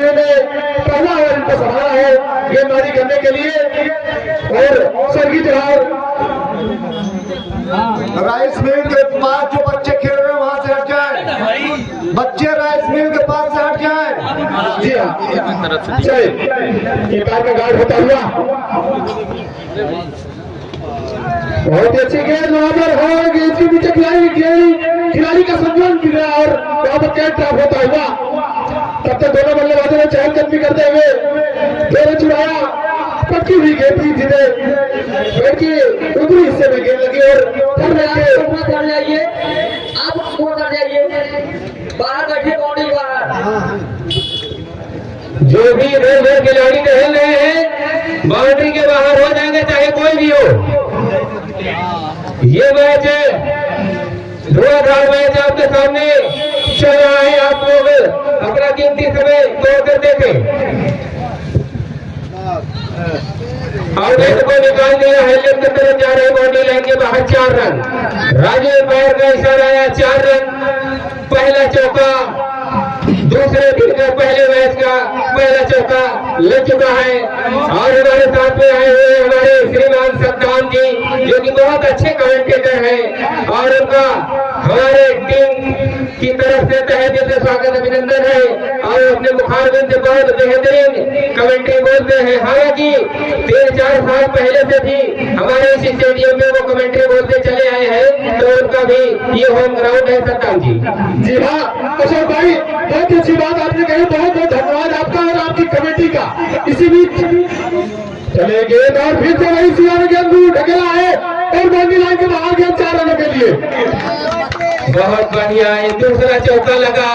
टीमों ने पहला ओवर इनको संभाला है गेंदबाजी करने के लिए। और सरगी जवाब राइस मिल के पास जो बच्चे खेल रहे हैं वहां से हट जाए, बच्चे राइस मिल के पास से हट जाए। जी हाँ, चलिए ये पैर का गार्ड होता हुआ बहुत ही अच्छी गेंद वहां पर है, गेंद के नीचे खिलाड़ी का सम्मान गिरा और वहां पर कैच ड्रॉप होता हुआ। तब तक दोनों बल्लेबाजों ने चहलकदमी करते हुए घेरे चुराया, पक्की हुई गेंद थी जिन्हें बैट के ऊपरी हिस्से में गेंद लगी और कर जाइए, आप स्कोर कर जाइए, बाहर बैठे बाउंड्री बाहर। जो भी रेलवे खिलाड़ी टहल रहे हैं बाउंड्री के बाहर हो जाएंगे, चाहे कोई भी हो। ये मैच धुआंधार मैच आपके सामने चल रहा है, आप लोग अपना कीमती समय तोड़कर देखें। आउटलेट को निकाल दिया, हेलमेट की तरफ जा रहे बाउंड्री लाइन के बाहर 4 रन। राजू पैर का इशारा आया, 4 रन पहला चौका, दूसरे दिन का पहले मैच का पहला चौका लग चुका है। और हमारे साथ में आए हुए हमारे श्रीमान सद्दाम जी जो कि बहुत अच्छे कमेंटेटर हैं और उनका हमारे टीम की तरफ से तहे दिल से स्वागत अभिनंदन है और अपने मुखारबिंद से बहुत बेहतरीन कमेंट्री बोलते हैं। हालांकि 3-4 साल पहले से भी हमारे इस स्टेडियम में वो कमेंट्री बोलते चले आए हैं, तो उनका भी ये होम ग्राउंड है सद्दाम जी। जी हाँ अशोक भाई, बहुत अच्छी बात आपने कही, बहुत बहुत धन्यवाद आपका और आपकी कमेटी का। इसी बीच चले गेंद और फिर से वही सिया ने गेंद ढकेला है और बाउंड्री लाइन के बाहर गेंद 4 रनों के लिए। बहुत बढ़िया है, दूसरा चौका लगा।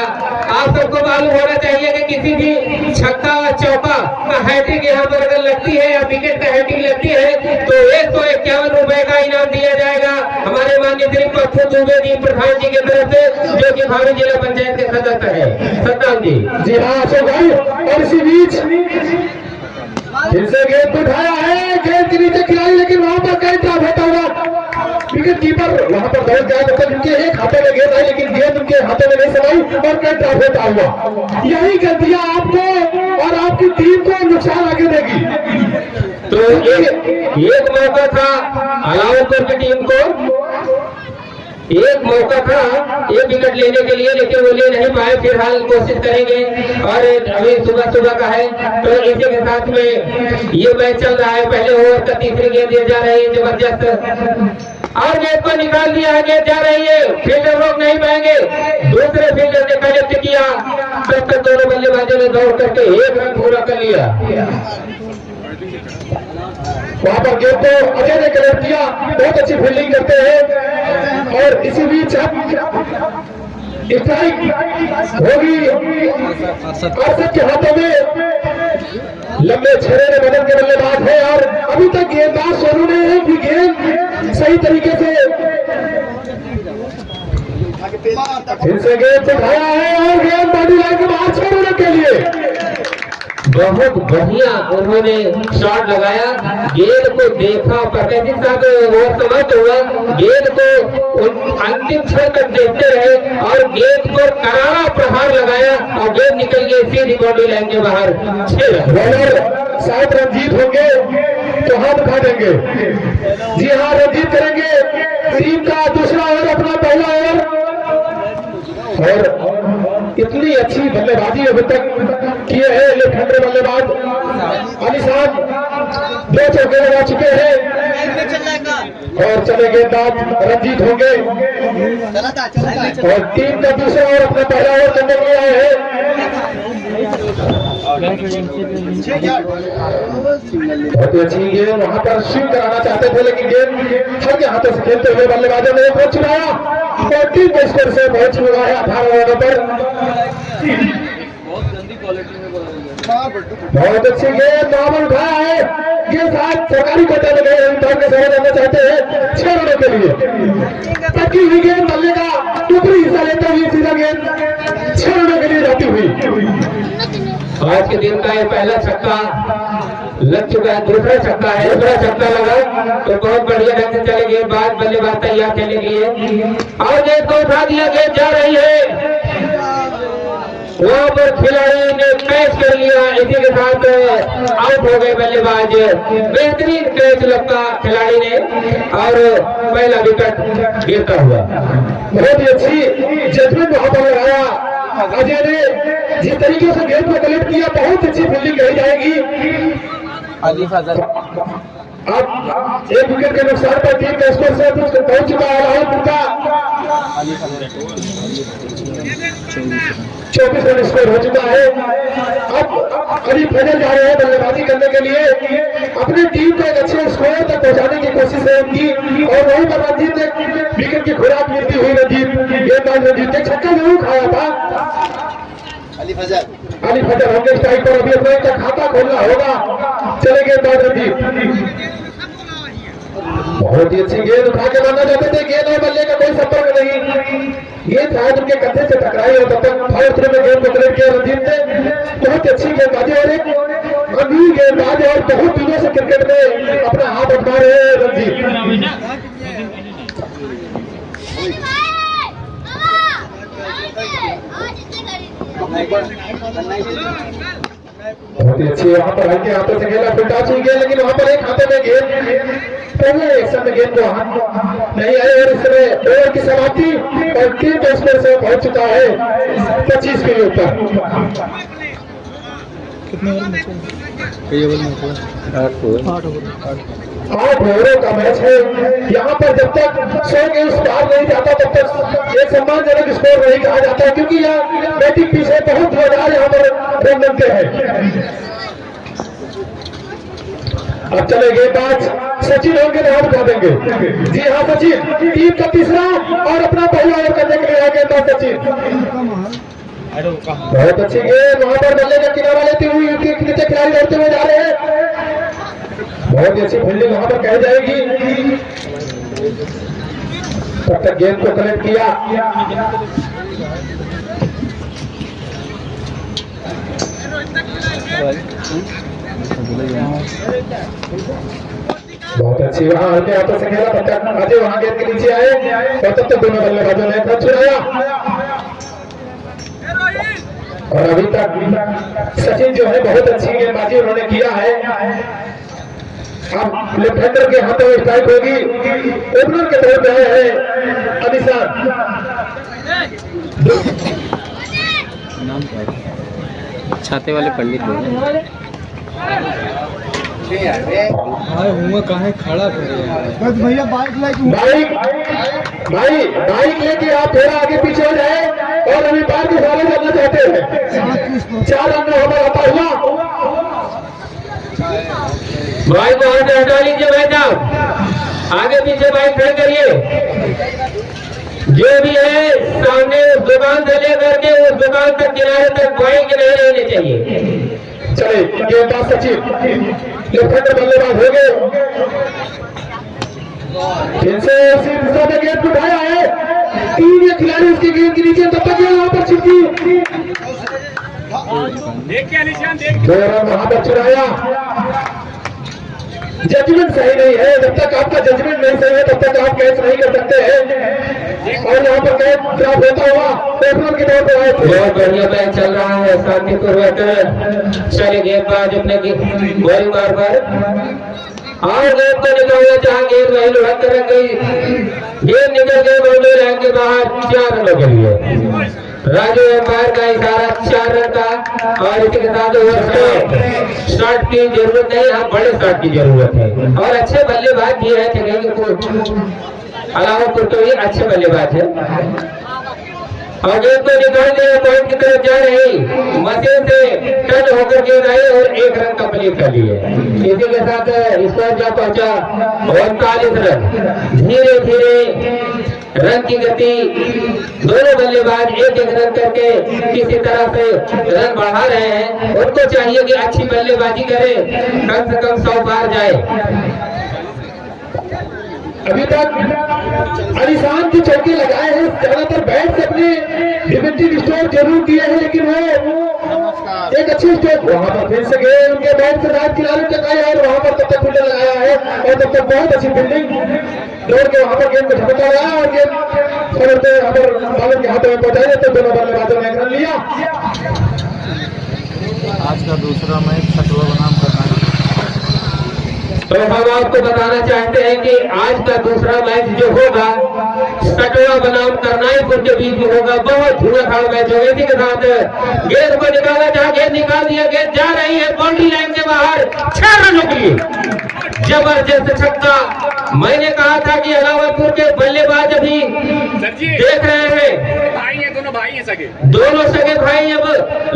आप सबको मालूम होना चाहिए कि किसी भी छक्का और चौका का हैट्रिक यहाँ पर अगर लगती है या विकेट का हैट्रिक लगती है तो 151 रुपए का इनाम दिया जाएगा हमारे माननीय श्री पप्पू दुबे जी प्रधान जी की तरफ से, जो कि भावी जिला पंचायत के सदस्य है सद्दाम जी। जी हाँ अशोक भाई, और इसी बीच फिर से गेंद उठाया है, गेंद के नीचे खिलाड़ी, लेकिन वहां पर कई ड्रॉप होता हुआ विकेट कीपर वहां पर दौड़ गया, मतलब उनके एक हाथों में गेंद आई लेकिन गेंद उनके हाथों में नहीं समाई और कई ड्रॉप होता हुआ। यही गलतियां आपको और आपकी टीम को नुकसान आगे देगी। तो एक मौका था अलाउपुर की टीम को, एक मौका था एक विकेट लेने के लिए, लेकिन वो ले नहीं पाए। फिलहाल कोशिश करेंगे और अभी सुबह का है, तो इसी के साथ में ये मैच चल रहा है। पहले ओवर का तीसरी गेंद दी जा रही है जबरदस्त और गेंद को निकाल दिया है, गेंद जा रही है, फील्डर रोक नहीं पाएंगे। दूसरे फील्डर ने कलेक्ट किया, तब तक दोनों बल्लेबाजों ने दौड़ करके 1 रन पूरा कर लिया। वहां पर गेंद को अजय ने कलेक्ट किया, बहुत अच्छी फील्डिंग करते हैं। और इसी बीच स्ट्राइक होगी अर्षद के हाथों में, लंबे छेड़े ने बदल के बल्लेबाज है और अभी तक गेंदबाज सोनू ने एक भी गेंद सही तरीके से फिर से गेंद से खाया है और गेंद बॉडी लाइन के बाहर छोड़ने के लिए बहुत बढ़िया उन्होंने शॉट लगाया। गेंद को देखा प्रकाश साहब वो समाप्त हुआ, गेंद को अंतिम क्षण तक देखते रहे और गेंद को करारा प्रहार लगाया और गेंद निकल गई सीधी बॉडी लाइन के बाहर। 6 रन। शायद रंजीत होंगे तो हाथ उठा देंगे। जी हाँ रंजीत करेंगे टीम का दूसरा ओवर, अपना पहला ओवर। और इतनी अच्छी बल्लेबाजी अभी तक किए हैं लेफ्ट हैंडर बल्लेबाज अली साहब, 2 चौके लगा चुके हैं और चले गेंदबाज रंजीत होंगे और टीम का दूसरा ओवर अपना पहला ओवर करने के लिए आए हैं। बहुत अच्छी गेंद वहां पर स्विंग कराना चाहते थे लेकिन गेंद हल्के हाथों से खेलते हुए बल्लेबाजों ने पहुंच चुराया और टीम के स्कोर से पहुंच चुका है 18 रनों पर। बहुत अच्छी गेंद वहां पर उठाया है, ये साथ सरकारी कोटे में गए के समझ आना चाहते हैं 6 रनों के लिए। पक्की हुई गेंद बल्ले का ऊपरी हिस्सा लेते हुए सीधा गेंद 6 रनों के लिए जाती हुई। आज के दिन का ये पहला छक्का लग चुका है, दूसरा छक्का है, दूसरा छक्का लगा तो बहुत बढ़िया ढंग से चले गए, बाद बल्लेबाज तैयार खेलने के लिए और गेंद को उठा दिया, गेंद जा रही है, वहां पर खिलाड़ी ने कैच कर लिया। गया। इसी के साथ आउट हो गए बल्लेबाज। बेहतरीन कैच लगता खिलाड़ी ने और पहला विकेट गिरता हुआ। बहुत ही अच्छी जजमेंट वहां पर लगाया अजय ने, जिस तरीके से गेंद को कलेक्ट किया, बहुत अच्छी फील्डिंग कही जाएगी। अब एक विकेट के नुकसान पर टीम का स्कोर से पहुंच चुका है राहुल का 24 रन स्कोर हो चुका है। अब अली फजल जा रहे हैं बल्लेबाजी करने के लिए, अपनी टीम को एक अच्छे स्कोर तक पहुंचाने की कोशिश है उनकी। और वहीं पर रंजीत ने विकेट की खुराक मिलती हुई रंजीत ने छक्का जरूर खाया था। अली फजल होंगे स्ट्राइक पर, अभी अपना इनका खाता खोलना होगा। चले गेंदबाज रंजीत, बहुत ही अच्छी गेंद उठा के मारना चाहते थे, गेंद और बल्ले का कोई संपर्क नहीं, गेंद शायद उनके कंधे से टकराई और तब तक फायर थ्रो में गेंद को कलेक्ट किया रंजीत ने। बहुत अच्छी गेंदबाजी और एक अमीर गेंदबाज और बहुत दिनों से क्रिकेट में अपना हाथ आजमा रहे हैं रंजीत। बहुत ही अच्छी वहां पर हल्के हाथों से खेला, फिर टाच हुई गेंद, लेकिन वहां पर एक हाथों में गेंद, पहले एक्शन में गेंद को हाथ नहीं आए और इस समय ओवर की समाप्ति और टीम का स्कोर से पहुंच चुका है 25 के ऊपर। आठ ओवरों का मैच है। यहाँ पर जब तक 100 के उस पार नहीं जाता तब तक एक सम्मानजनक स्कोर नहीं कहा जाता, क्योंकि यहाँ बैटिंग पीछे बहुत जोरदार यहाँ पर रन बनते हैं। अब चले गेंदबाज सचिन होंगे नाम उठा देंगे। जी हाँ सचिन, टीम का तीसरा और अपना पहला ओवर करने के लिए आए गेंदबाज सचिन। बहुत अच्छी गेंद, वहां पर बल्ले का किनारा लेते हुए नीचे खिलाड़ी दौड़ते हुए जा रहे हैं। बहुत ही अच्छी फील्डिंग वहां पर कही जाएगी। तब तक गेंद को कलेक्ट किया, बहुत अच्छी वहां हल्के हाथों से खेला। तब तक अजय वहां गेंद के नीचे आए और तब तक दोनों बल्लेबाजों ने रन छुड़ाया। और अभी तक सचिन जो है बहुत अच्छी गेंदबाजी उन्होंने किया है। अब लेफ्ट हैंडर के हाथों में स्ट्राइक होगी, ओपनर के तौर पर है अनिशान। छाते वाले पंडित कहाँ खड़ा बस भैया बाइक लेके आप थोड़ा आगे पीछे हो जाए और अभी बार को फॉलो करना चाहते हैं। 4 रन में हमारा आता हुआ बाइक को हाथ से हटा लीजिए भाई साहब, आगे पीछे बाइक खड़े करिए। जो भी है सामने उस दुकान से लेकर के उस दुकान तक किनारे तक बाइक नहीं रहने चाहिए। चले गेंदबाज सचिन, लेफ्ट हैंडर बल्लेबाज हो गए। फिर से उसी दिशा में गेंद उठाया है, 3 खिलाड़ी उसकी गेंद के नीचे, तब तक वहां पर छिपकी 2 रन वहां पर चुराया। जजमेंट सही नहीं है, जब तक आपका जजमेंट नहीं सही है तब तक आप कैच नहीं कर सकते हैं। और यहाँ पर कैच ड्रॉप होता हुआ ओपनर के तौर पर आए थे। बहुत बढ़िया मैच चल रहा है, शांतिपूर्वक चले गेंदबाज अपने बॉलिंग मार पर और गेंद को निकालना चाहे, गेंद वही लुढ़क कर रख गई, गेंद निकल गई बाउंड्री लाइन के बाहर। 4 रनों के लिए राजू एम्पायर का इशारा 4 रन का। और इसी के साथ शॉट की जरूरत नहीं, यहाँ बड़े शॉट की जरूरत है और अच्छे बल्लेबाज भी है अलावा कुर्तोई अच्छे बल्लेबाज है। और गेंद को निकाल दिया, पॉइंट की तरफ जा रही, मशीन से टच होकर गेंद आई और 1 रन कंप्लीट कर लिए। इसी के साथ स्कोर जा पहुंचा 39 रन। धीरे धीरे रन की गति, दोनों बल्लेबाज 1-1 रन करके किसी तरह से रन बढ़ा रहे हैं। उनको चाहिए कि अच्छी बल्लेबाजी करे, कम से कम 100 पार जाए। अभी तक अनिशान की चौकी लगाए हैं, ज्यादातर बैट से अपने डिफेंसिव स्ट्रोक जरूर किए हैं, लेकिन वो एक अच्छी स्ट्रोक वहां पर फिर से गए, उनके बैट से रात किनारे तक आए और वहां पर तब तक फील्डर लगाया है और तब तक बहुत अच्छी फील्डिंग दौड़ के वहां पर गेंद को झपका गया और गेंद समझते यहाँ पर बॉलर के हाथों में पहुंचाई, तो दोनों बल्लेबाजों ने रन लिया। आज का दूसरा मैच छठवा बनाम करना है। तो हम आपको बताना चाहते हैं कि आज का दूसरा मैच जो होगा सटवा बनाम करनाईपुर के बीच में होगा। बहुत धुआंधार मैच होगा। इसी के साथ गेंद को निकाला जहाँ गेंद निकाल दिया, गेंद जा रही है बाउंड्री लाइन के बाहर 6 रनों के लिए। जबरदस्त छक्का। मैंने कहा था कि अलावलपुर के बल्लेबाज अभी देख रहे हैं, भाई हैं, दोनों भाई हैं सगे। दोनों सगे भाई अब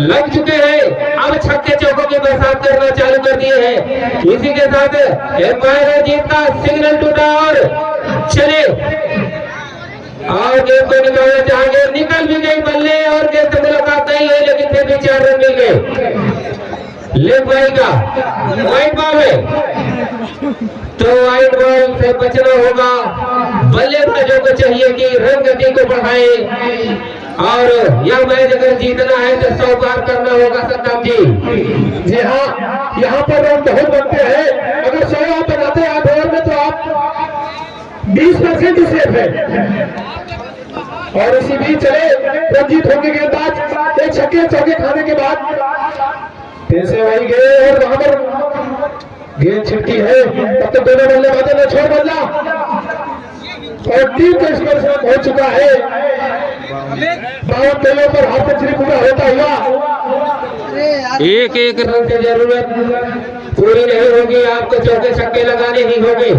लग चुके हैं। अब छक्के चौकों की बरसात करना चालू कर दिए हैं। इसी के साथ एम्पायर जीत का सिग्नल टूटा और चले और गेंद को निकालना चाहेंगे। निकल भी गई बल्ले और गेंद से मुलाकात नहीं है, लेकिन फिर भी 4 रन मिल गए। लेग बाई का वाइड बॉल है तो वाइड बॉल से बचना होगा। बल्लेबाजों को चाहिए कि रन गति को बढ़ाए और यह मैच अगर जीतना है तो 100 पार करना होगा। सद्दाम जी, जी हाँ, यहाँ पर रन बहुत बनते हैं। अगर 100 आप बनाते हैं 8 ओवर में तो आप 20% ही सेफ है। और इसी बीच चले रंजीत होंगे गेंदबाज, एक छक्के चौके खाने के बाद फिर से वही गए और वहां पर गेंद छिटकी है। तब तक दोनों बल्लेबाजों ने छोड़ बदला और टीम का स्कोर हो चुका है 52 रनों पर हाफ सेंचुरी पूरा होता हुआ। एक एक रन की जरूरत पूरी नहीं होगी, आपको चौके छक्के लगाने ही होंगे।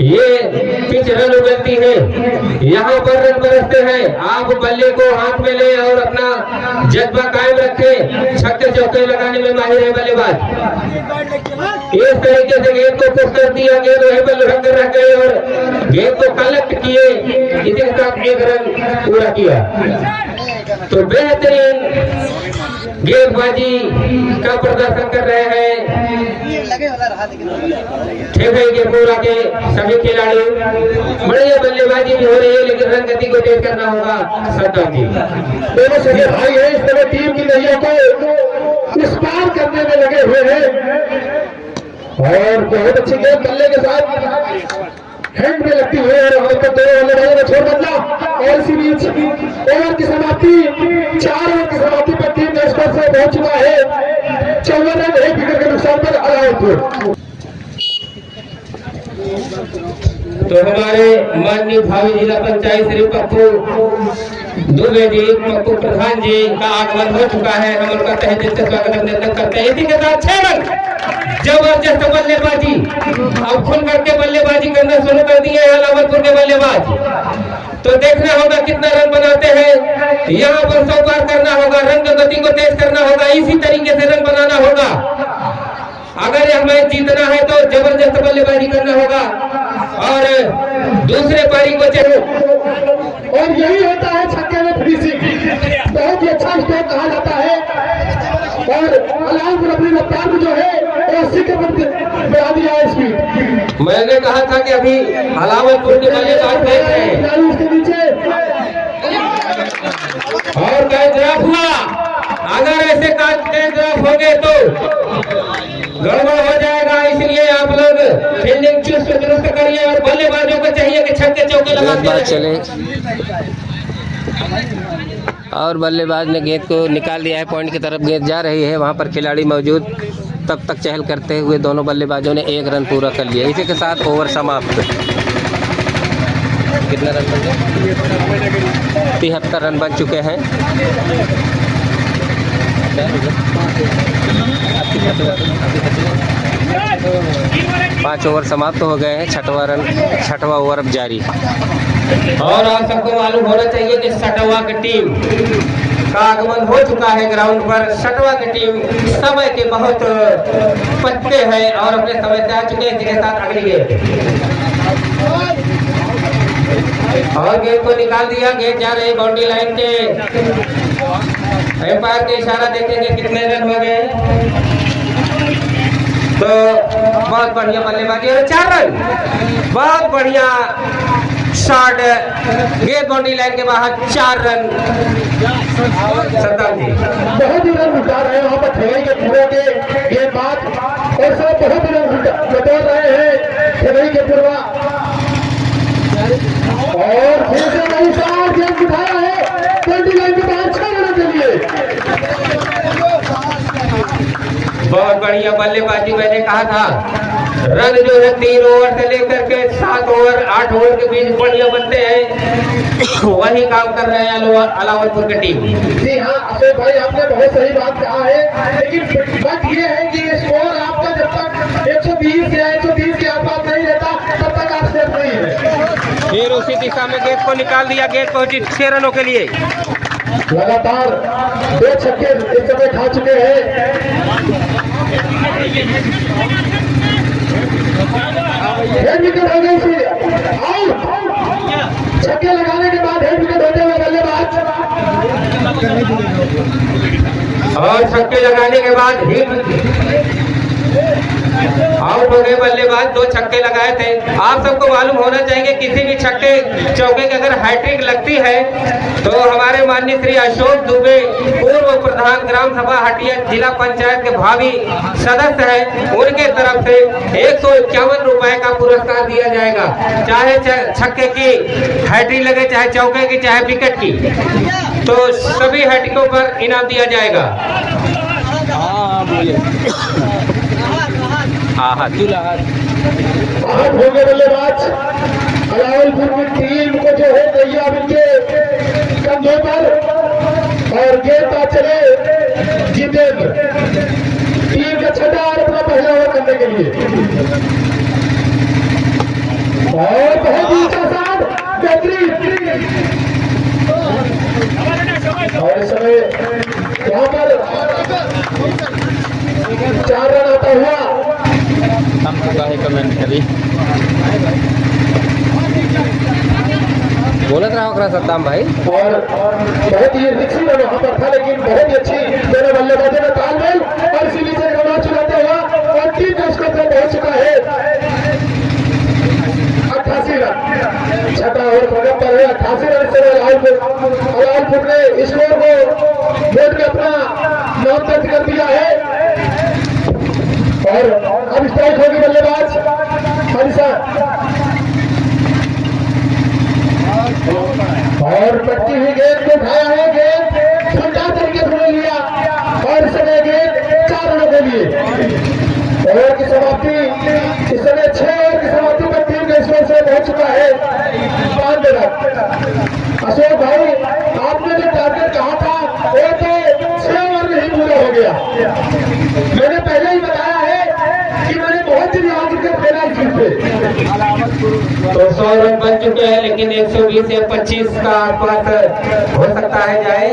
ये पिच रन उगलती है, यहाँ पर रन बरसते हैं। आप बल्ले को हाथ में ले और अपना जज्बा कायम रखें। छक्के चौके लगाने में माहिर है बल्लेबाज। इस तरीके से गेंद को पुश कर दिया, गेंद वहीं पर लुढ़क कर रह गई और गेंद को कलेक्ट किए। इसी के साथ 1 रन पूरा किया। तो बेहतरीन गेंदबाजी का प्रदर्शन कर रहे हैं ठीक है कि पूरा के सभी खिलाड़ी। बढ़िया बल्लेबाजी भी हो रही है, लेकिन रन गति को तेज करना होगा। सद्दाम जी, दोनों सगे भाई है, इस तरह टीम की नैया को इस पार करने में लगे हुए हैं और बहुत अच्छी गेंद बल्ले के साथ हैंड में लगती हुई है। और तो दोनों बल्लेबाजों ने छोड़ बदला और इसी बीच ओवर की समाप्ति 4 ओवर की समाप्ति पर टीम का स्कोर से पहुंच चुका है 54 रन 1 विकेट के नुकसान पर अलाउलपुर। तो हमारे माननीय भावी जिला पंचायत श्री पप्पू दुबे जी, पप्पू प्रधान जी का आगमन हो चुका है। हम उनका तहे दिल से स्वागत अभिनंदन करते हैं। इसी के साथ 6 रन। जबरदस्त बल्लेबाजी, अब खुल करके बल्लेबाजी करना शुरू कर दिए हैं अलावलपुर के बल्लेबाज। तो देखना होगा कितना रन बनाते हैं। यहाँ पर 100 पार करना होगा, रन की गति को तेज करना होगा, इसी तरीके से रन बनाना होगा। अगर यह मैच जीतना है तो जबरदस्त बल्लेबाजी करना होगा और दूसरे पारी को चाहिए। और यही होता है छक्के में फिनिशिंग, बहुत ही अच्छा स्कोर कहा जाता है। और अलाउलपुर अपनी रफ्तार में जो है 80 के बढ़ा दिया है स्पीड। मैंने कहा था कि अभी अलावलपुर के बल्लेबाज देख रहे हैं उसके नीचे और कैच हुआ। अगर ऐसे कैच होंगे तो गड़बड़ हो जाएगा, इसलिए आप लोग फील्डिंग चुस्त दुरुस्त करिए और बल्लेबाजों को चाहिए कि छक्के चौके लगाते चले और बल्लेबाज ने गेंद को निकाल दिया है। पॉइंट की तरफ गेंद जा रही है, वहां पर खिलाड़ी मौजूद, तब तक चहल करते हुए दोनों बल्लेबाजों ने 1 रन पूरा कर लिया। इसी के साथ ओवर समाप्त। कितना रन बन गए? 73 रन बन चुके हैं। 5 ओवर समाप्त हो गए हैं। 6वां ओवर अब जारी। और आप सबको मालूम होना चाहिए कि सटवा की टीम का आगमन हो चुका है ग्राउंड पर। सटवा की टीम समय के बहुत पत्ते हैं और अपने समय से आ चुके हैं। इसके साथ अगली गेंद और गेंद को निकाल दिया। गेंद जा रही बाउंड्री लाइन के। एम्पायर के इशारा देखेंगे कितने रन हो गए। तो बहुत बढ़िया बल्लेबाजी और 4 रन। बहुत बढ़िया शॉट, गेंद बाउंड्री लाइन के बाहर 4 रन। सद्दाम जी बहुत ही रन उठा रहे हैं वहां पर खेल के पूरे के गेंदबाज और सब बहुत ही रन बटोर रहे हैं खेल के पूर्वा। और फिर से वही शॉट गेंद उठाया है बाउंड्री लाइन के बाहर 6 रन के लिए। बहुत बढ़िया बल्लेबाजी। मैंने कहा था रन जो है 3 ओवर से लेकर के 7 ओवर 8 ओवर के बीच बढ़िया बनते हैं, वही काम कर रहे हैं अलावलपुर की टीम। जी हाँ अशोक भाई, आपने बहुत सही बात कहा है, लेकिन बात ये है कि स्कोर आपका जब तक 120 या 130 के आसपास नहीं रहता तब तक आप सेफ नहीं है। फिर उसी दिशा में गेंद को निकाल दिया, गेंद पहुंची 6 रनों के लिए। लगातार 2 छक्के इस समय खा चुके हैं। हेड विकेट हो गई थी, आउट। छक्के लगाने के बाद हेड विकेट होते हुए बल्लेबाज, और छक्के लगाने के बाद हिट आउट हो गए बल्लेबाज। 2 छक्के लगाए थे। आप सबको मालूम होना चाहिए किसी भी छक्के चौके की अगर हैट्रिक लगती है तो हमारे माननीय श्री अशोक दुबे, पूर्व प्रधान ग्राम सभा हटिया जिला पंचायत के भावी सदस्य हैं, उनके तरफ से 151 रुपए का पुरस्कार दिया जाएगा। चाहे छक्के की हैट्रिक लगे, चाहे चौके की, चाहे विकेट की, तो सभी हैट्रिकों पर इनाम दिया जाएगा। आउट हो गए बल्लेबाज। अलावलपुर की टीम को जो है दैया इनके कंधों पर, और गेंद चले जितेंद्र टीम का छठा और अपना पहला ओवर करने के लिए। और बहुत ही आसान बेहतरीन, और इस समय यहाँ पर 4 रन आता हुआ। कमेंट करी बोलत रहा होगा सद्दाम भाई। और बहुत ही रिक्सी रन वहां पर था, लेकिन बहुत ही अच्छी दोनों बल्लेबाजों में तालमेल, और इसीलिए से रन चुराता हुआ और टीम का स्कोर पहुंच चुका है 88 रन। छठा ओवर प्रगति पर है 88 रन से अलावलपुर ने स्कोर को बोर्ड में अपना नाम दर्ज कर दिया है। और अब स्ट्राइक होगी बल्लेबाज हरिसा, और पट्टी हुई गेंद को उठाया है, गेंद सुलझा तरीके से लिया, और इस समय गेंद 4 रनों के लिए। ओवर की समाप्ति इस समय 6 ओवर की समाप्ति पर टीम के स्कोर से पहुंच चुका है 92 रन। अशोक भाई, आपने जो टारगेट कहा था वो तो 6 ओवर में ही पूरा हो गया। मैंने पहले ही बताया है कि मैंने बहुत दिन यहाँ क्रिकेट खेला इस चीज पे। तो 100 रन बन चुके हैं, लेकिन 120 या 25 का आसपास हो सकता है जाए।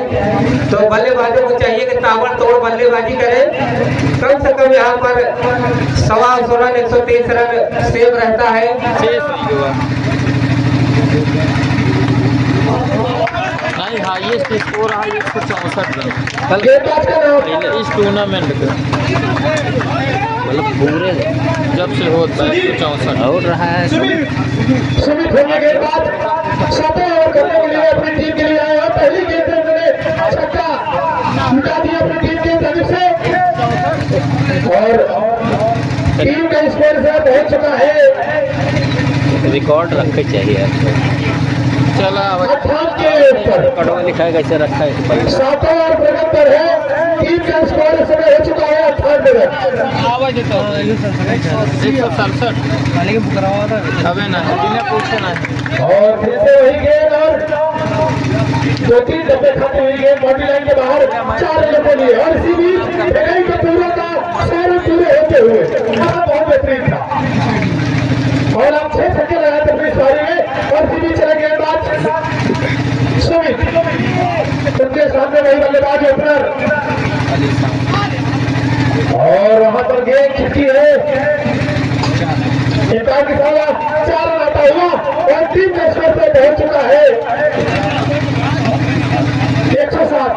तो बल्लेबाजों को चाहिए कि ताबड़तोड़ बल्लेबाजी करें। कम से कम यहाँ पर 125 रन 130 रन सेव रहता है। नहीं, हाईएस्ट स्कोर है 164 रन गेंदबाज का नाम इस टूर्नामेंट का, मतलब पूरे जब से होता है 164 आउट रहा है। सुमित होने के बाद 7 ओवर करने के लिए अपनी टीम के लिए आए, और पहली गेंद में उन्होंने छक्का लुटा दिया अपनी टीम की तरफ से, और टीम का स्कोर से पहुंच चुका है। रिकॉर्ड रखे चाहिए चला 58 के ऊपर। रिकॉर्ड में लिखा है कैसे रखा है। 7 ओवर प्रगति पर है, टीम का स्कोर इस समय हो चुका है 98 रन। आवाज 167 अबे ना बिना पूछे ना। और फिर से वही गेंद, और 2-3 डब्बे खाते हुई गेंद बॉडी लाइन के बाहर 4 रनों के लिए, और इसी बीच कई के पूरे का सारे पूरे होते हुए बहुत बेहतरीन था, और आप 6 छक्के लगाए थे अपनी पारी में, और इसी बीच चले गेंदबाज सुमित, उनके सामने वही बल्लेबाज ओपनर, और वहां पर गेंद खिंची है एकांत के साथ 4 रन आता हुआ, और टीम का स्कोर पे पहुंच चुका है 107।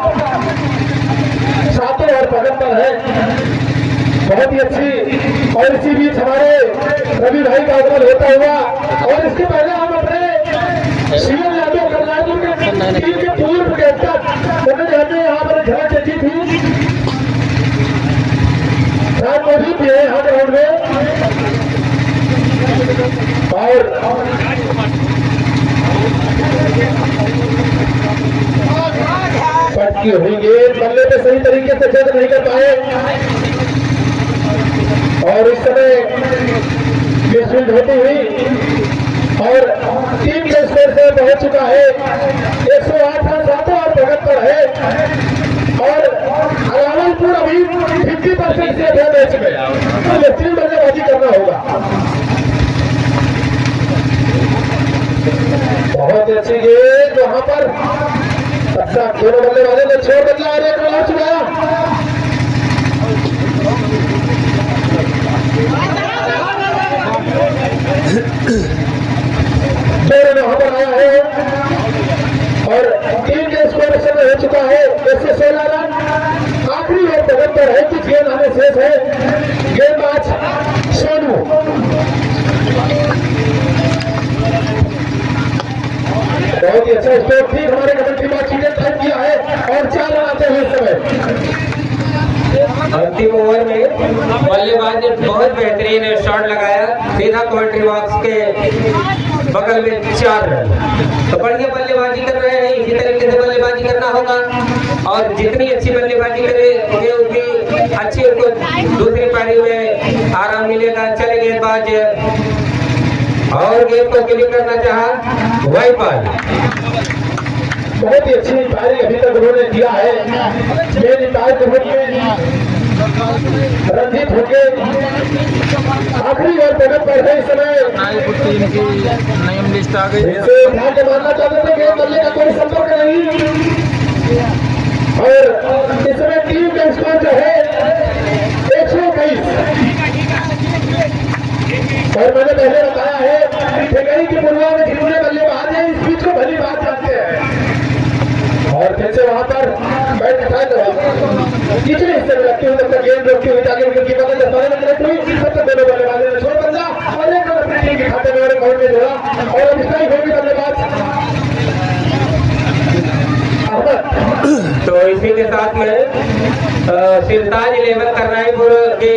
7 ओवर प्रगति पर है, बहुत ही अच्छी। और इसी बीच हमारे रवि भाई का आगमन होता हुआ, और इसके पहले हम अपने शिवम यादव करनाटक के टीम के पूर्व कैप्टन उन्होंने यहाँ पर झलक देखी थी, मौजूद भी है यहाँ ग्राउंड में, और पटकी हुई गेंद बल्ले पे सही तरीके से जज नहीं कर पाए, गेंद होती हुई और टीम के स्कोर से पहुंच चुका है 108 रन, 7 और 73 है और अलावलपुर अभी 50% से अधिक मैच में तो बेहतरीन बल्लेबाजी करना होगा। बहुत अच्छी गेंद वहां पर अच्छा दोनों बल्लेबाजों ने छोड़ बदला और एक रन चुकाया। वहां पर आया है और टीम के स्कोर समय हो चुका है 116 रन। आखिरी ओवर 73 है, कुछ गेंद आने शेष है। गेंदबाज सोनू बहुत ही अच्छा स्कोर ठीक हमारे कमेंट्री बात चीजें टाइप किया है और 4 रन आते हैं इस समय। अंतिम ओवर में बल्लेबाज ने बहुत बेहतरीन शॉट लगाया, सीधा कमेंट्री बॉक्स के बगल में 4 रन। तो बढ़िया बल्लेबाजी कर रहे हैं, इसी तरीके से बल्लेबाजी करना होगा और जितनी अच्छी बल्लेबाजी करेंगे उतनी अच्छी उनको दूसरी पारी में आराम मिलेगा। चले गेंदबाज और गेंद को क्लिक करना चाहा वाईपाल। बहुत ही अच्छी पारी अभी तक उन्होंने किया है। मेरी पारी में रंजीत होके आखिरी ओवर प्रगत पर है इस समय। नयम लिस्ट आ गई है। इसे ध्यान से मानना चाहते थे कि बल्ले का कोई संपर्क नहीं और इस समय टीम का स्कोर जो है 122 और मैंने पहले बताया है ठेकरी की पुलवा में जितने बल्लेबाज हैं इस बीच को भली बात जानते हैं और फिर से वहां पर बैट उठाए निचले हिस्से में लगती हुई तब तक गेंद रोकती हुई ताकि विकेट की बदल दस्ताने में कनेक्ट हुई तब तक दोनों बल्लेबाजों ने छोड़ बदला और एक रन अपनी टीम के खाते में और अकाउंट में जोड़ा और अब स्ट्राइक होगी बल्लेबाज अहमद। तो इसी के साथ में सिरताज 11 करनाईपुर की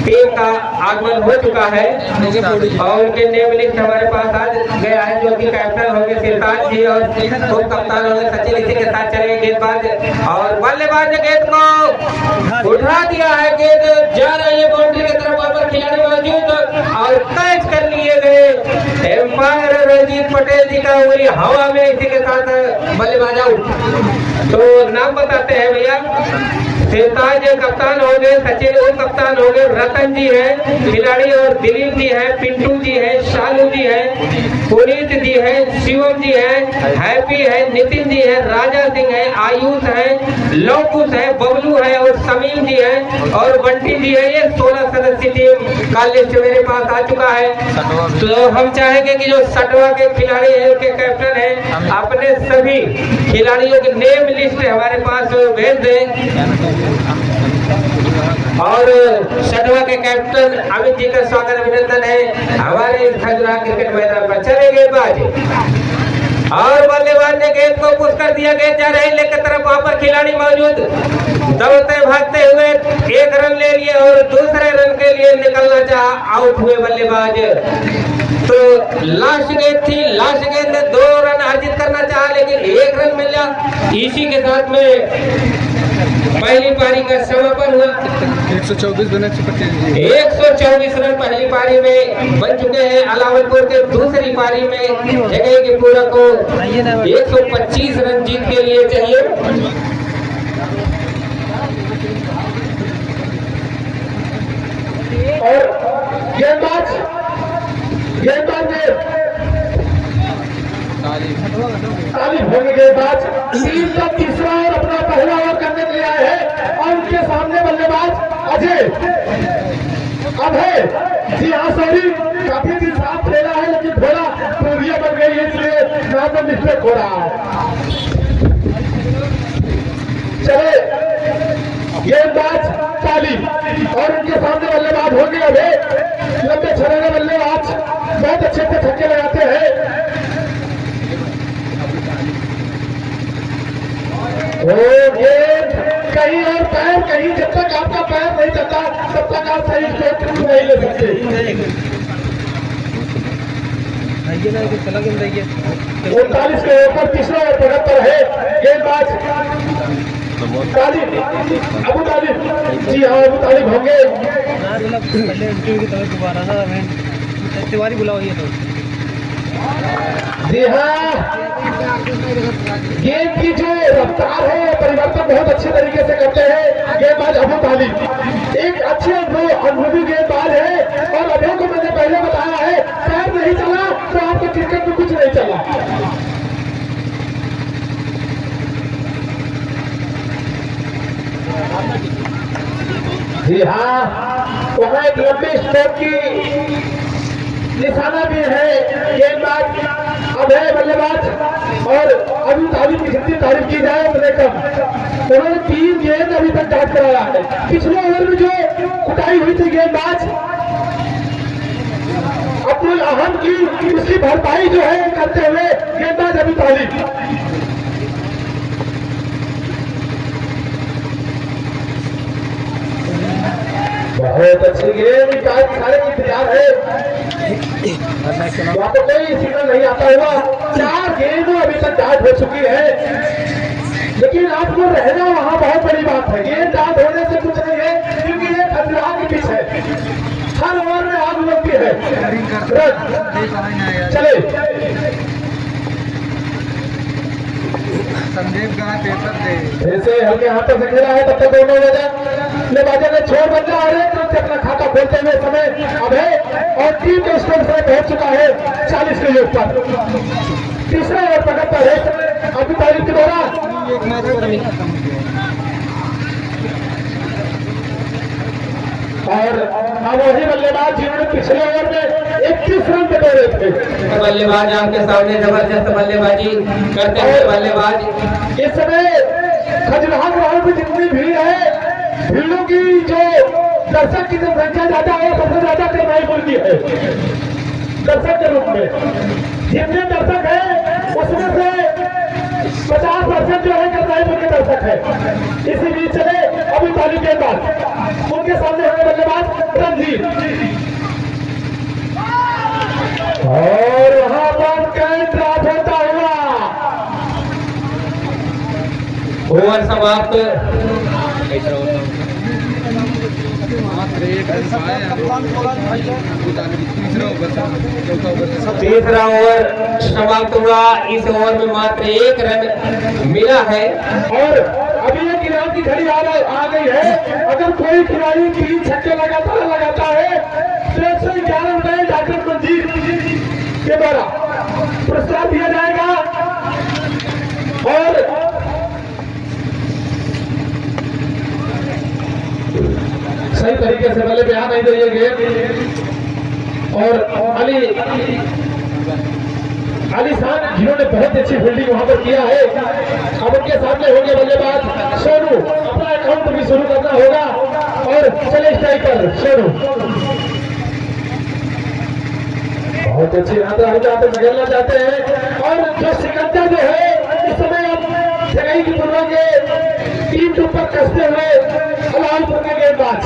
टीम का आगमन हो चुका है और उनके नेम लिस्ट हमारे पास आ गया है, जो कि कैप्टन होंगे सिरताज जी और उप कप्तान होंगे सचिन। इसी के साथ चलेंगे गेंदबाज और बल्लेबाज ने गेंद को उठा दिया है, गेंद जा रही है बाउंड्री की तरफ, वहां पर खिलाड़ी मौजूद और कैच कर लिए गए एम्पायर रंजीत पटेल जी का उंगली हवा में। इसी के साथ बल्लेबाज आउट। तो नाम बताते हैं भैया, सिरताज कप्तान हो गए, सचिन उप कप्तान हो गए, रतन जी है खिलाड़ी और दिलीप जी है, पिंटू जी है, शालू जी है, पुनीत जी है, शिवम जी है, हैप्पी है, नितिन जी है, राजा सिंह है, आयुष है, लोकुश है, बबलू है और समीम जी है और बंटी जी है। ये 16 सदस्यीय टीम का लिस्ट मेरे पास आ चुका है। तो हम चाहेंगे कि जो 60वां के खिलाड़ी है उनके कैप्टन है अपने सभी खिलाड़ियों की नेम लिस्ट हमारे पास भेज दें और 60वां के कैप्टन अमित जी का स्वागत अभिनंदन है हमारे खजुराहो क्रिकेट मैदान पर। चले गेंदबाज और बल्लेबाज ने गेंद को पुश कर दिया, गेंद जा रही लेकर तरफ, वहां पर खिलाड़ी मौजूद दौड़ते भागते हुए 1 रन ले लिए और दूसरे रन के लिए निकलना चाहा, आउट हुए बल्लेबाज। तो लास्ट गेंद थी, लास्ट गेंद में 2 रन अर्जित करना चाहा लेकिन 1 रन मिला। इसी के साथ में पहली पारी का समापन हुआ। 124 रन पहली पारी में बन चुके हैं अलावलपुर के। दूसरी पारी में जगह के पूरा को 125 रन जीत के लिए चाहिए। और गेंदबाज तालीम होंगे गेंदबाज टीम का तीसरा और अपना पहला ओवर करने के लिए आए हैं और उनके सामने बल्लेबाज अजय जी। हाँ सॉरी, काफी दिन साफ खेला है लेकिन थोड़ा पूरिया बन गई है इसलिए यहाँ पर मिस्टेक हो रहा है। चले गेंदबाज तालीम और उनके सामने बल्लेबाज होंगे अभय, लंबे छड़े बल्लेबाज बहुत अच्छे से छक्के लगाते हैं। वो गेंद कहीं और पैर कहीं, जब तक आपका पैर नहीं चलता तब तक आप सही स्ट्रोक नहीं ले सकते। 39 के ऊपर तीसरा और 75 है। गेंदबाज तालिब अबू तालिब, जी हाँ अबू तालिब होंगे। तिवारी बुलाओ ये तो जी हाँ, गेम की जो रफ्तार है परिवर्तन बहुत अच्छे तरीके से करते हैं गेंदबाज अबू तालिब। एक अच्छे अनुभवी गेंदबाज है और अभय को मैंने पहले बताया है, पैर नहीं चला तो आपको क्रिकेट में कुछ नहीं चला। जी हाँ, वहाँ एक लंबे स्ट्रोक की निशाना भी है गेंदबाज अभय बल्लेबाज। और अभी तारीफ की जितनी तारीफ की जाए उतने कम। उन्होंने 3 गेंद अभी तक डाट कराया है। पिछले ओवर में जो कुटाई हुई थी गेंदबाज अब्दुल अहम की, उसकी भरपाई जो है करते हुए गेंदबाज अभी तारीफ। बहुत अच्छी गेंद, सारे इंतजार है, वहां तो कोई सिग्नल नहीं आता हुआ। 4 गेंद अभी तक डाट हो चुकी है, लेकिन आपको रहना वहां बहुत बड़ी बात है। गेंद डाट होने से कुछ नहीं है, क्योंकि ये खतरा की पिच है, हर ओवर में आग लगती है। चले संदीप का पेपर दे ऐसे हल्के हाथों से खेला है, तब तक दोनों बल्लेबाजों ने छोड़ बदला और एक तरफ से अपना खाता खोलते हुए समय अभय और टीम के स्कोर से पहुंच चुका है 40 के योग पर। तीसरा ओवर पकड़ता है अभी तारीख के दौरान। और अब वही बल्लेबाज जिन्होंने पिछले ओवर में 21 रन बटोरे थे। बल्लेबाज आपके सामने जबरदस्त बल्लेबाजी करते हुए बल्लेबाज इस समय खजुराहो ग्राउंड में जितनी भीड़ है, भीड़ों की जो दर्शक की जनसंख्या ज्यादा है, सबसे ज्यादा करनाईपुर की है दर्शक के रूप में। जितने दर्शक है उसमें से 50% जो है करनाईपुर के दर्शक है। इसी बीच चले अभी ताली गेंदबाज, उनके सामने है बल्लेबाज रणजीत। और वहां पर कैच ड्रॉप होता हुआ ओवर समाप्त। तीसरा ओवर समाप्त हुआ। इस ओवर में मात्र 1 रन मिला है। और अभी एक इनाम की घड़ी आ गई है। अगर कोई खिलाड़ी 3 छक्के लगातार लगाता है तो 111 रुपए डॉक्टर मंजीत के द्वारा पुरस्कार दिया जाएगा। और सही तरीके से पहले बयान नहीं दिए गए। और अली खान जिन्होंने बहुत अच्छी फील्डिंग वहां पर किया है, अब उनके सामने होंगे बल्लेबाज सोनू। अपना अकाउंट भी शुरू करना होगा और चले स्ट्राइकर सोनू। बहुत अच्छी यात्रा हो जाते निकलना चाहते हैं। और जो सिकंदर जो है इस समय अब जगह की पूर्व के टीम के ऊपर कसते हुए अलालपुर के गेंदबाज।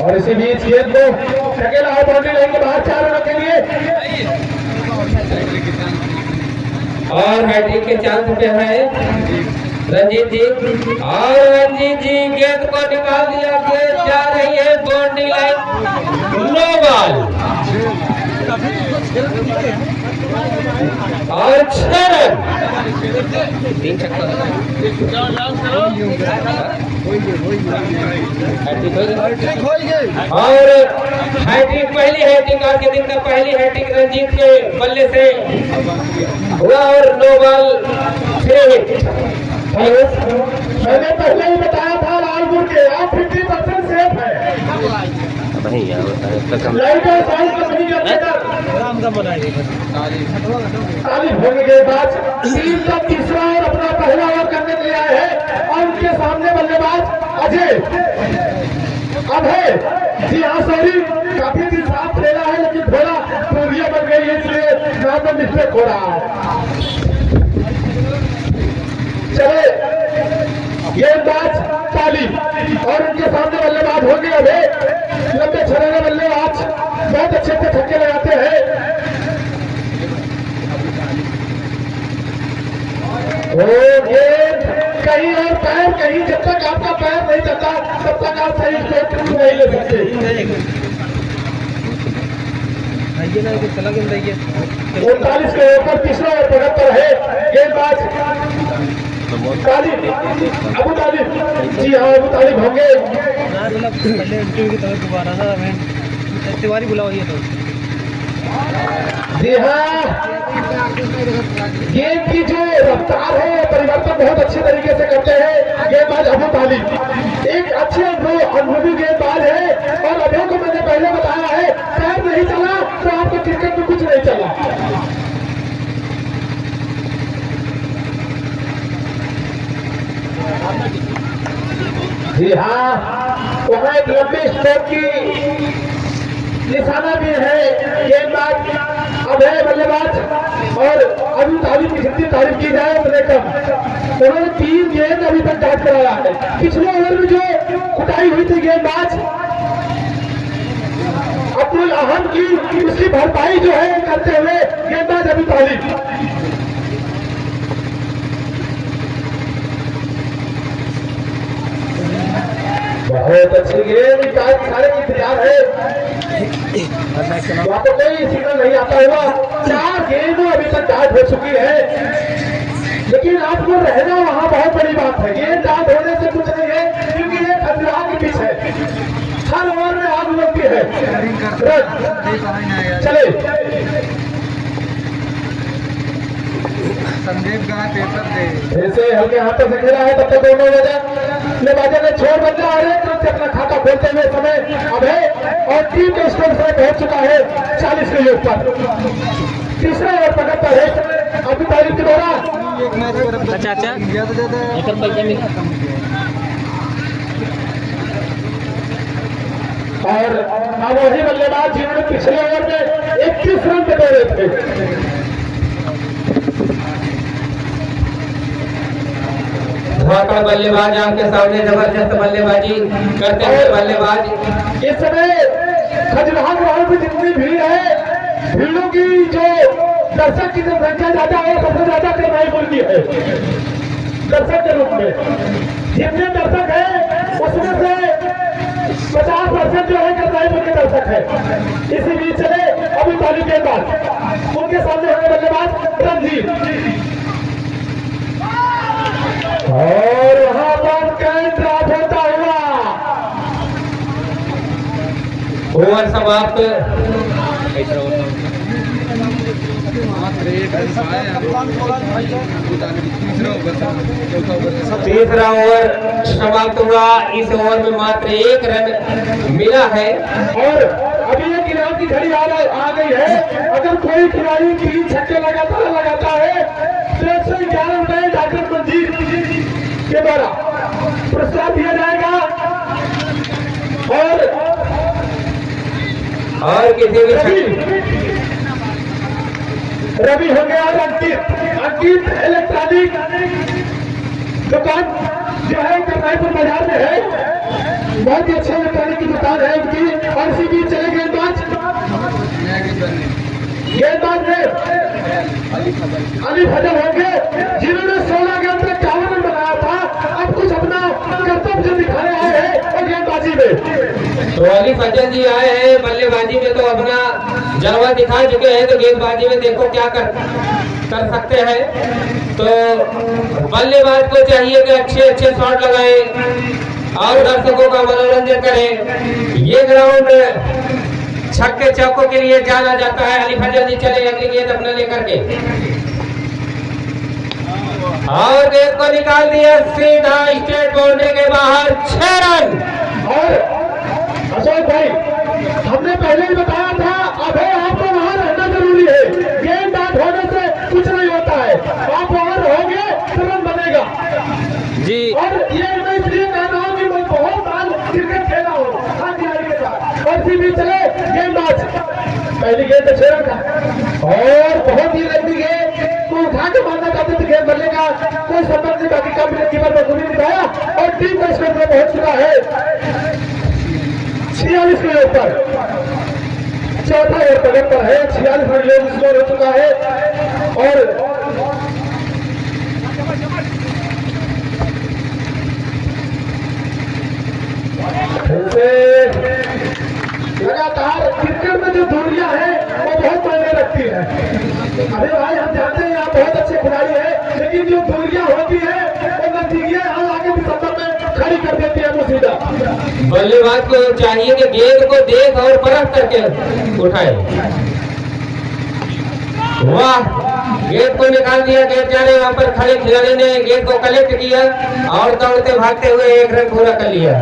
और इसी बीच गेंद को अकेला है बाउंड्री लाइन के बाहर 4 रनों के लिए। और हैट्रिक के चांस पे है रंजीत जी। और रंजीत जी गेंद को निकाल दिया, गेंद जा रही है बाउंड्री लाइन, नो बॉल। और 6 रन। 3 छक्का और हैट्रिक, पहली हैट्रिक आज के दिन का पहली हैट्रिक रंजीत के बल्ले से हुआ। और नो बॉल 3 हिट। मैंने पहले ही बताया था लालपुर के आप 50% सेफ है। वही यार लाइट और साउंड कंपनी के अंदर तालीफ होने के बाद टीम का तीसरा और अपना पहला ओवर करने के लिए आए हैं। और उनके सामने बल्लेबाज अजय अभय जी। हाँ सॉरी, काफी दिन साफ खेला है लेकिन थोड़ा पूरिया बन गई है, इसलिए नाम में मिस्टेक हो रहा है। चले गेंदबाज तालीम और उनके सामने बल्लेबाज होंगे अभय। लंबे छड़े बल्लेबाज बहुत अच्छे से छक्के लगाते हैं। गेंद कहीं और पैर कहीं, जब तक आपका पैर नहीं चलता तब तक आप सही स्ट्रोक नहीं ले सकते। 39 के ऊपर तीसरा और 75 है गेंदबाज तालिब, अबू तालिब। जी हाँ, अबू तालिब होंगे। तिवारी बुलाओ ये तो। जी हाँ, गेंद की जो रफ्तार है परिवर्तन बहुत अच्छे तरीके से करते हैं गेंदबाज अबू तालिब। एक अच्छे अनुभवी गेंदबाज है और अभी को मैंने पहले बताया है, पैर नहीं चला तो आपको क्रिकेट में कुछ नहीं चला। जी हाँ, वहाँ एक लंबे स्ट्रोक की निशाना भी है गेंदबाज अभय बल्लेबाज। और अभी तारीफ की जितनी तारीफ की जाए उतने कम। उन्होंने 3 गेंद अभी तक बैट कराया है। पिछले ओवर में जो कुटाई हुई थी गेंदबाज अब्दुल अहम की, उसकी भरपाई जो है करते हुए गेंदबाज अभी तारीफ। बहुत अच्छी गेंद, सारे इंतजार है, वहां तो कोई सिग्नल नहीं आता हुआ। 4 गेंद अभी तक डाट हो चुकी है, लेकिन आपको रहना वहां बहुत बड़ी बात है। गेंद डाट होने से कुछ नहीं है, क्योंकि ये खतरा की पिच है, हर ओवर में आग लगती है। चले संदीप का पेपर दे, जैसे हल्के हाथों से खेला है तब तक दोनों बल्लेबाजों ने छोड़ बदला और एक तरफ से अपना खाता खोलते हुए समय अब है और टीम के स्कोर से पहुंच चुका है 40 के योग पर। तीसरा ओवर पकड़ता है अभी तारीख के द्वारा। अच्छा और अब वही बल्लेबाज जिन्होंने पिछले ओवर में 21 रन पे दौड़े थे। धाकड़ बल्लेबाज आपके सामने जबरदस्त बल्लेबाजी करते हुए बल्लेबाज। इस समय खजराहा ग्राउंड में जितनी भीड़ है, भीड़ों की जो दर्शक की संख्या ज्यादा है, सबसे ज्यादा करवाई बोलती है दर्शक के रूप में। जितने दर्शक है उसमें से 50% जो है करवाईपुर के दर्शक है। इसी बीच चले अभी ताली गेंदबाज, उनके सामने होने बल्लेबाज रणजीत और वहां पर कैच ड्रॉप होता हुआ ओवर समाप्त। तीसरा ओवर समाप्त हुआ। इस ओवर में मात्र 1 रन मिला है और अभी एक इनाम की घड़ी आ गई है। अगर कोई खिलाड़ी 3 छक्के लगाता है तो 111 रुपए डॉक्टर मंजीत के द्वारा पुरस्कार दिया जाएगा। और किसी भी रवि होंगे और अंकित इलेक्ट्रॉनिक दुकान जो है करनाईपुर बाजार में है, बहुत ही अच्छे इलेक्ट्रॉनिक की दुकान है उनकी। और इसी बीच चले गेंदबाज में अली फजल होंगे, जिन्होंने 16 गेंद में 51 रन बनाया था। अब कुछ अपना कर्तव्य दिखाने आए हैं और गेंदबाजी में तो अली फजल जी आए हैं। बल्लेबाजी में तो अपना जलवा दिखा चुके हैं, तो गेंदबाजी में देखो क्या कर सकते हैं। तो बल्लेबाज को चाहिए कि अच्छे शॉट लगाएं और दर्शकों का मनोरंजन करें। ये ग्राउंड छक्के चौकों के लिए जाना जाता है। अली फजल जी चले अगली गेंद अपने लेकर के और गेंद को निकाल दिया सीधा स्ट्रेट बाउंड्री के बाहर। 6 रन। और अशोक भाई, हमने पहले ही बताया था, अबे आपको वहां रहना जरूरी है। गेंद डाट होने से कुछ नहीं होता है, आप वहां रहोगे तो रन बनेगा जी। और ये मैं इसलिए कहता हूँ कि मैं बहुत साल क्रिकेट खेला हूँ के साथ। और भी चले गेंदबाज, पहली गेंद 6 रन था और बहुत ही लंबी गेंद को उठा के मारना चाहते थे। गेंद बल्ले का कोई संबंध नहीं, बाकी कम कीपर ने खूबी दिखाया और टीम का स्कोर में पहुंच चुका है 46 के ऊपर। चौथा ओवर पकड़ पर है, 46 रन स्कोर हो चुका है। और भाई हम जानते हैं आप बहुत अच्छे खिलाड़ी हैं, लेकिन जो दूरियां होती है वो नजदीकियां यहाँ आगे दिसंबर में खड़ी कर देती है मुसीदा। बल्लेबाज को चाहिए कि गेंद को देख और परख करके उठाए। वाह, गेंद को निकाल दिया, गेंद जाने वहां पर खड़े खिलाड़ी ने गेंद को कलेक्ट किया और दौड़ते भागते हुए 1 रन पूरा कर लिया।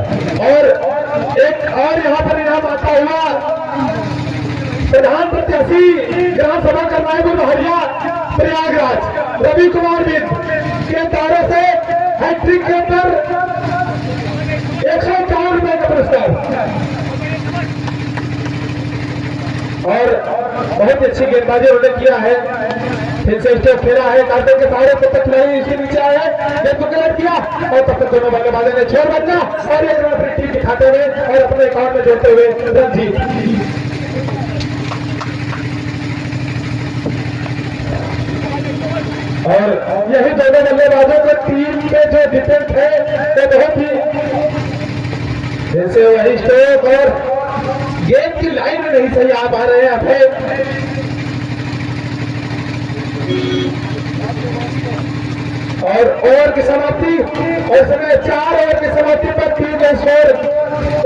और एक और यहाँ पर इनाम आता हुआ प्रधान प्रत्याशी ग्राम सभा करनाई हरिया प्रयागराज रवि कुमार बिंद के दायरे से हैट्रिक के अंदर 151 रुपए का पुरस्कार। और बहुत अच्छी गेंदबाजी उन्होंने किया है, फिर से स्टेप खेला है, कार्तिक के सहारे तब तक खिलाड़ी इसके नीचे आया है, गेंद को कलेक्ट किया और तब तक दोनों बल्लेबाजों ने 6 बनना और 1 रन अपनी टीम के खाते में और अपने अकाउंट में जोड़ते हुए रणजीत। और यही दोनों बल्लेबाजों के टीम के जो डिफेंस है वो बहुत ही जैसे वही स्ट्रोक और गेंद की लाइन नहीं सही आ पा रहे हैं अभय। और ओवर की समाप्ति और समय 4 ओवर की समाप्ति पर टीम का स्कोर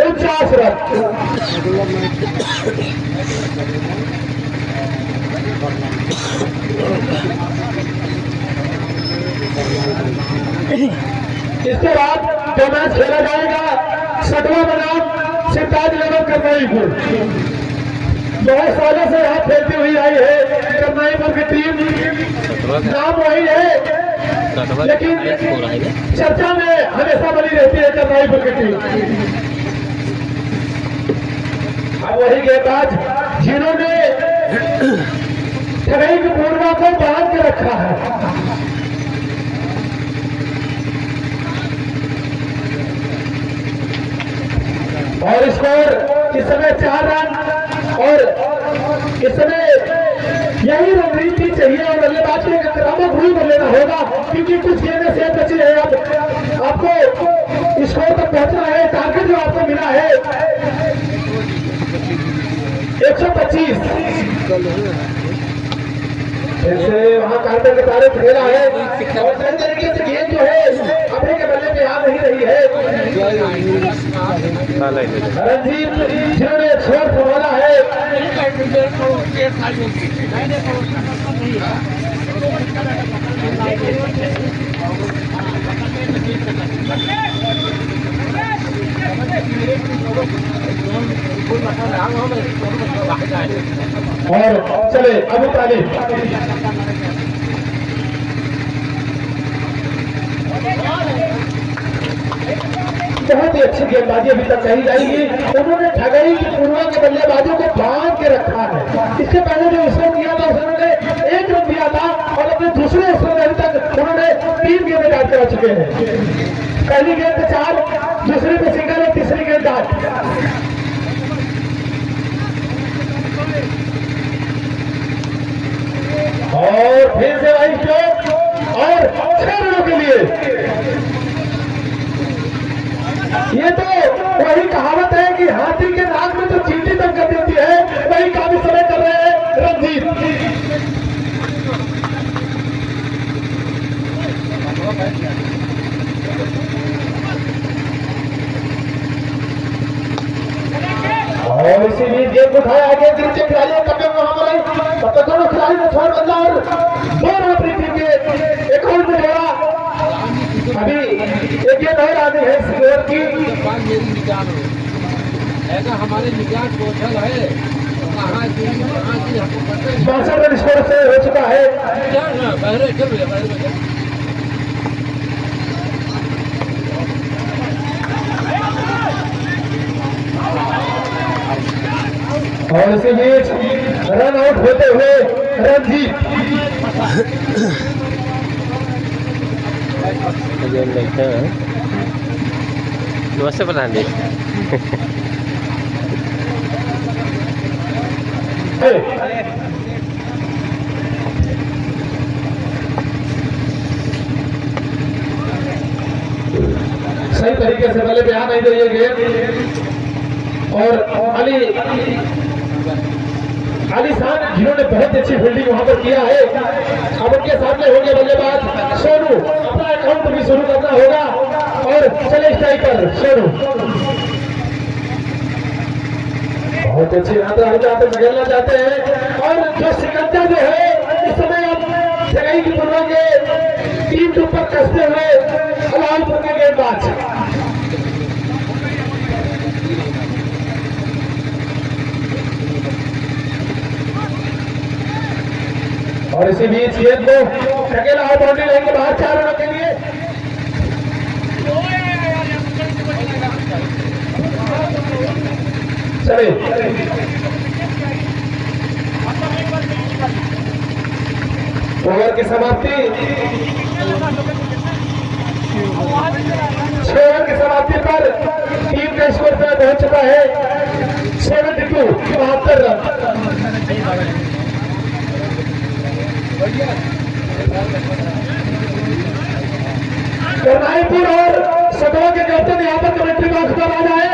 49 रन। इसके बाद जो मैच खेला जाएगा 7वां बनाम सिरताज लेवल करनाईपुर। बहुत सालों से यहाँ खेलती हुई आई है करनाईपुर की टीम, नाम वही है लेकिन चर्चा में हमेशा बनी रहती है करनाईपुर की टीम। अब वही गेंदबाज जिन्होंने ठगई की पूर्वा को बांध के रखा है। और स्कोर इस समय 4 रन और इस समय यही रणनीति चाहिए और बल्लेबाज को आक्रामक भी कर लेना होगा क्योंकि कुछ गेंदें से बची है। अब आपको स्कोर तक पहुंचना है, टारगेट जो आपको मिला है 125। जैसे वहाँ कार्टन के तारे खेला है और सही तरीके से गेंद जो है अपने के बल्ले पे आ नहीं रही है। रणजीत जिन्होंने छोर संभाला है और चले अबू तालिब बहुत ही अच्छी गेंदबाजी अभी तक कही जाएगी। उन्होंने ठगई की पूर्वा के बल्लेबाजों को बांध के रखा है। इससे पहले जो स्कोर किया था उन्होंने 1 रन दिया था और अपने दूसरे स्कोर में अभी तक उन्होंने 3 गेंदें डाल कर चुके हैं। पहली गेंद पे 4, दूसरी पे सिंगल और तीसरी गेंद 8। और फिर से वही स्ट्रोक और 6 रनों के लिए। ये तो वही कहावत है कि हाथी के नाक में तो चींटी तक कर देती है, वही काफी समय कर रहे हैं रणजीत। और इसी बीच गेंद उठाया आगे नीचे खिलाड़ी कब्जे में वहां पर तब तक दोनों खिलाड़ी ने छोड़ बदला और 2 रन अपनी टीम के अकाउंट में जोड़ा। अभी एक गेंद और आनी है स्कोर की। ऐसा हमारे निकास कौशल है 62 रन स्कोर से हो चुका है। और इसी बीच रन आउट होते हुए रणजीत। देखते हैं। नमस्ते प्रधान जी। सही तरीके से पहले ध्यान नहीं दिए गेंद और अली आलिशान जिन्होंने बहुत अच्छी फील्डिंग वहां पर किया है। अब उनके सामने होंगे बल्लेबाज सोनू, अपना अकाउंट भी शुरू करना होगा और चले स्ट्राइकर सोनू। बहुत अच्छी यात्रा निकलना चाहते हैं और जो सिकंदर जो है इस समय अब जगह की पूर्व के टीम के ऊपर कसते हुए अलालपुर के गेंदबाज। और इसी बीच गेंद को अकेला और बाउंड्री लाइन के बाहर 4 रनों के लिए चले। ओवर की समाप्ति 6 ओवर की समाप्ति पर टीम का स्कोर पर पहुंच चुका है 72 रन। करनाईपुर और सदवा के कैप्टन यहाँ पर कमेंट्री बॉक्स पर आ जाए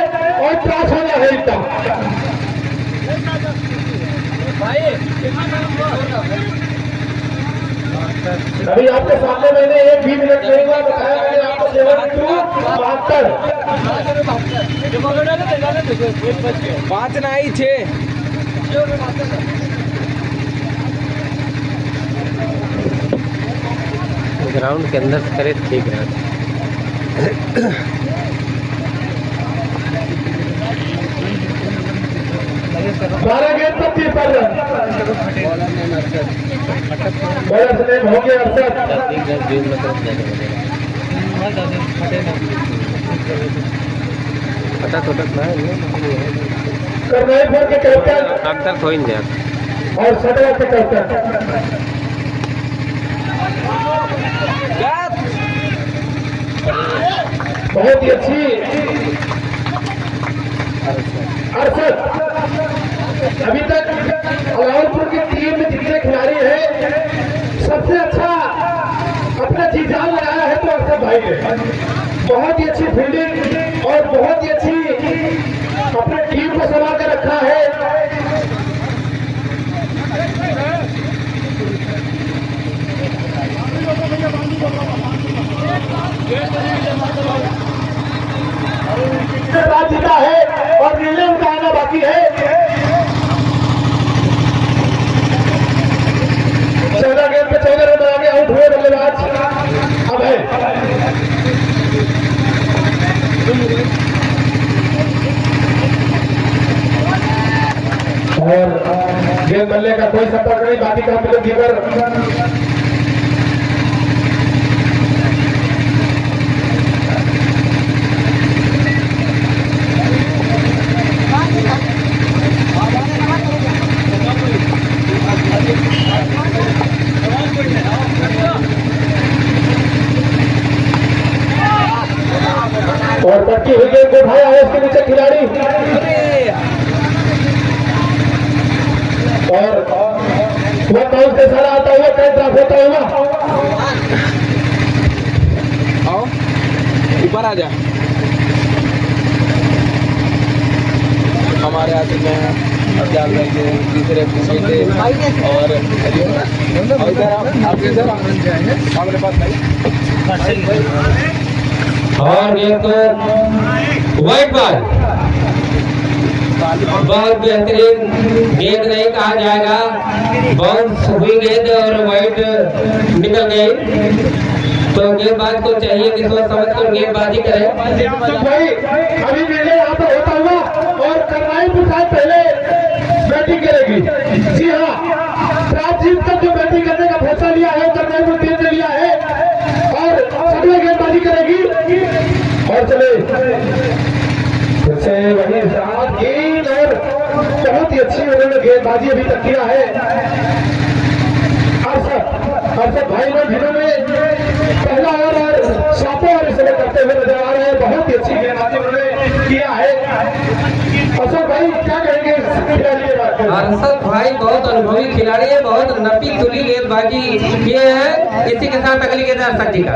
और क्रॉस हो जाए एकदम। अभी आपके सामने मैंने 1 भी मिनट नहीं हुआ बताया, मैंने आपको 72 5 नहीं 6 ग्राउंड के अंदर करे ठीक है। 12 गेंद पर 30 रन। बॉलर से हो गया अरसद। पता तो तक ना करनाईपुर के कैप्टन अक्सर कोई नहीं जाता और सदवा के कैप्टन बहुत ही अच्छी अरसद। अभी तक अलाउलपुर की टीम में जितने खिलाड़ी हैं सबसे अच्छा अपना जी जान लगाया है तो अरसद भाई ने। बहुत ही अच्छी फील्डिंग और बहुत ही अच्छी अपने टीम को संभाल कर रखा है। बात जीता है और नीले उनका आना बाकी है। 14 गेंद पे 14 रन बना के आउट हुए बल्लेबाज अब है। और गेंद बल्ले का कोई संपर्क नहीं, बाकी का विकेट कीपर और पट्टी हुई गेंद को उठाया है उसके नीचे खिलाड़ी और वह बाउंस से सारा आता हुआ कई तरफ होता हुआ आओ ऊपर आ जा। हमारे हाथ में अब जान रहे थे तीसरे थे और इधर आप इधर हमारे पास नहीं और ये तो वाइट बॉल बहुत बेहतरीन गेंद नहीं कहा जाएगा, बाउंस हुई गेंद और वाइट निकल गई। तो गेंदबाज को चाहिए कि सोच समझ कर गेंदबाजी करे। भाई अभी मेरे यहाँ पर होता हुआ और करनाईपुर साहब पहले बैटिंग करेगी। जी हाँ, टॉस जीत कर जो बैटिंग करने का फैसला लिया है करनाईपुर टीम ने लिया है और सभी गेंदबाजी करेगी। और चले फिर से वही साथ गेंद और बहुत ही अच्छी उन्होंने गेंदबाजी अभी तक किया है। अरसद भाई ने जिन्होंने पहला ओवर और 7 ओवर इस समय करते हुए नजर आ रहे हैं, बहुत ही अच्छी गेंदबाजी उन्होंने किया है। अरसद भाई क्या कहेंगे खिलाड़ी के बारे में? अरसद भाई बहुत अनुभवी खिलाड़ी है, बहुत नपी तुली गेंदबाजी किए हैं। इसी के साथ अगली गेंद अरसद जी का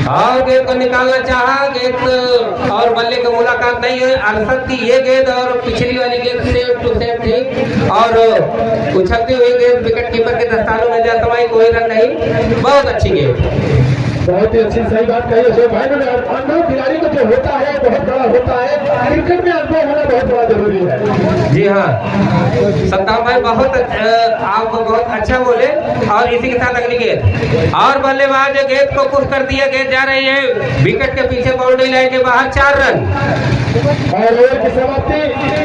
और गेंद को निकालना चाहा, गेंद और बल्ले की मुलाकात नहीं है। अरशद की ये गेंद और पिछली वाली गेंद सेम टू सेम थी और उछलती हुई गेंद विकेट कीपर के दस्तानों में जा समाई, कोई रन नहीं। बहुत अच्छी गेंद, बहुत ही अच्छी, सही बात कही अशोक भाई ने। अनुभव खिलाड़ी को जो होता है बहुत बड़ा होता है, क्रिकेट में अनुभव होना बहुत बड़ा जरूरी है। जी हाँ सत्ताम भाई, बहुत आप बहुत अच्छा बोले। और इसी के साथ अगली गेंद और बल्लेबाज गेंद को पुश कर दिया, गेंद जा रही है विकेट के पीछे बाउंड्री लाइन के बाहर, 4 रन। और ओवर की समाप्ति,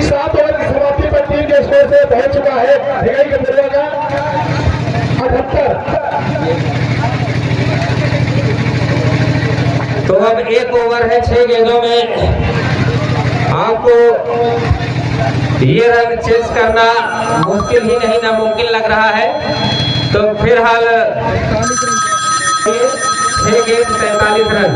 7 ओवर की समाप्ति पर टीम के स्कोर से पहुंच चुका है भिगाई के पूर्वा का 78। तो अब 1 ओवर है 6 गेंदों में, आपको ये रन चेस करना मुश्किल ही नहीं नामुमकिन लग रहा है। तो फिलहाल 6 गेंद 43 रन।